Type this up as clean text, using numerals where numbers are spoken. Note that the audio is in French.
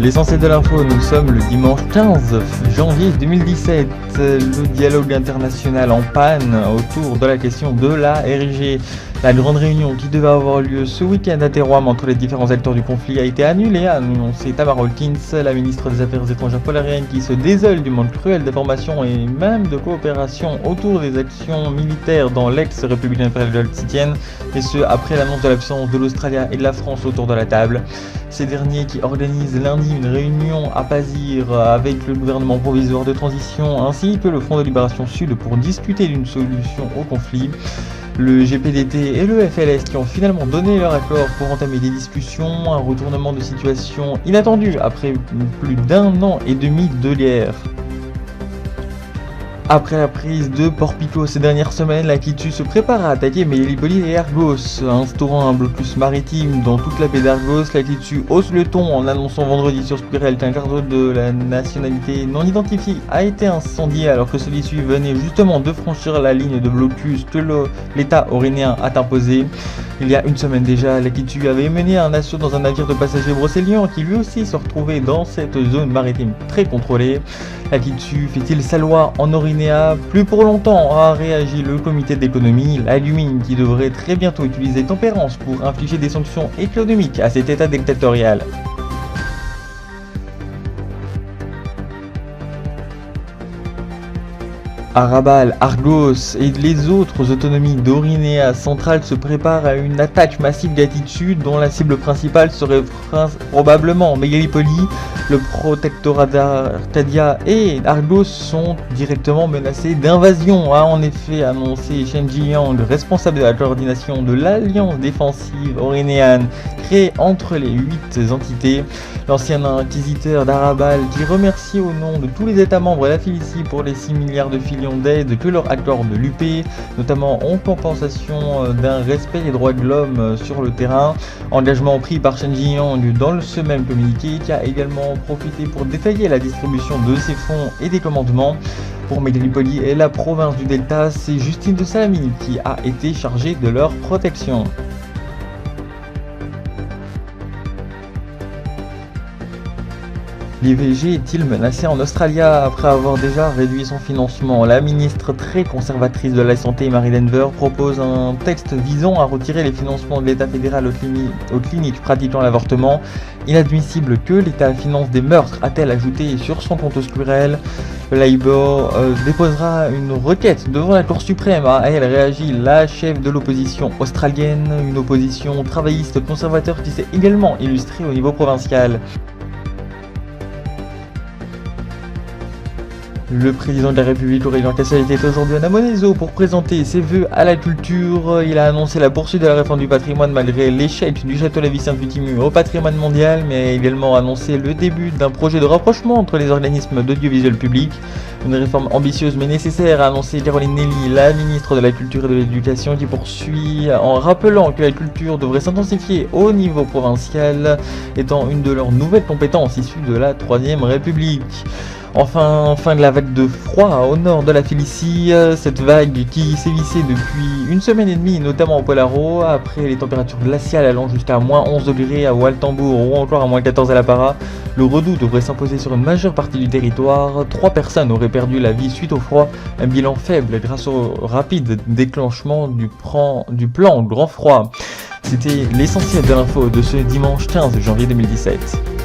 L'essentiel de l'info, nous sommes le dimanche 15 janvier 2017. Le dialogue international en panne autour de la question de la RIG. La grande réunion qui devait avoir lieu ce week-end à Terouanne entre les différents acteurs du conflit a été annulée, a annoncé Tamara Holkins, la ministre des Affaires étrangères polarienne, qui se désole du manque cruel d'informations et même de coopération autour des actions militaires dans l'ex-République impériale tchétchène, et ce après l'annonce de l'absence de l'Australie et de la France autour de la table. Ces derniers qui organisent lundi une réunion à Pasir avec le gouvernement provisoire de transition ainsi que le Front de Libération Sud pour discuter d'une solution au conflit. Le GPDT et le FLS qui ont finalement donné leur accord pour entamer des discussions, un retournement de situation inattendu après plus d'1 an et demi de guerre. Après la prise de Port-Picaud ces dernières semaines, la Kitu se prépare à attaquer Mélipoli et Argos. Instaurant un blocus maritime dans toute la baie d'Argos, la Kitu hausse le ton en annonçant vendredi sur Spirel qu'un cargo de la nationalité non identifiée a été incendié alors que celui-ci venait justement de franchir la ligne de blocus que l'État orinéen a imposée. Il y a une semaine déjà, la Kitu avait mené un assaut dans un navire de passagers bruxélien qui lui aussi se retrouvait dans cette zone maritime très contrôlée. La Kitu fait-il sa loi en Orinéa? Plus pour longtemps, a réagi le comité d'économie, la Lumine, qui devrait très bientôt utiliser tempérance pour infliger des sanctions économiques à cet état dictatorial. Arabal, Argos et les autres autonomies d'Orinéa centrale se préparent à une attaque massive d'Atitu dont la cible principale serait probablement Mégalitopoli. Le protectorat d'Arcadia et Argos sont directement menacés d'invasion, a en effet annoncé Shen Jiang, responsable de la coordination de l'Alliance défensive orinéenne créée entre les 8 entités. L'ancien inquisiteur d'Arabal qui remercie au nom de tous les États membres la Félicie pour les 6 milliards de filions d'aide que leur accorde l'UP, notamment en compensation d'un respect des droits de l'homme sur le terrain. Engagement pris par Shen Jiang dans ce même communiqué qui a également profité pour détailler la distribution de ces fonds et des commandements. Pour Mégalitopoli et la province du Delta, c'est Justine de Salamine qui a été chargée de leur protection. L'IVG est-il menacé en Australie après avoir déjà réduit son financement? La ministre très conservatrice de la Santé, Mary Denver, propose un texte visant à retirer les financements de l'État fédéral aux cliniques pratiquant l'avortement. Inadmissible que l'État finance des meurtres, a-t-elle ajouté sur son compte Squirrel. Le Labour déposera une requête devant la Cour suprême. À elle réagit la chef de l'opposition australienne, une opposition travailliste conservateur qui s'est également illustrée au niveau provincial. Le président de la République, Aurélien Castel, était aujourd'hui à Namonezo pour présenter ses vœux à la culture. Il a annoncé la poursuite de la réforme du patrimoine malgré l'échec du château Lavie-Sainte-Victimu au patrimoine mondial, mais a également annoncé le début d'un projet de rapprochement entre les organismes d'audiovisuel public. Une réforme ambitieuse mais nécessaire, a annoncé Caroline Nelly, la ministre de la Culture et de l'Éducation, qui poursuit en rappelant que la culture devrait s'intensifier au niveau provincial, étant une de leurs nouvelles compétences issues de la Troisième République. Enfin, fin de la vague de froid au nord de la Félicie, cette vague qui sévissait depuis une semaine et demie, notamment au Polaro, après les températures glaciales allant jusqu'à -11 degrés à Waltambourg ou encore à -14 à La Para. Le redout devrait s'imposer sur une majeure partie du territoire. 3 personnes auraient perdu la vie suite au froid, un bilan faible grâce au rapide déclenchement du plan grand froid. C'était l'essentiel de l'info de ce dimanche 15 janvier 2017.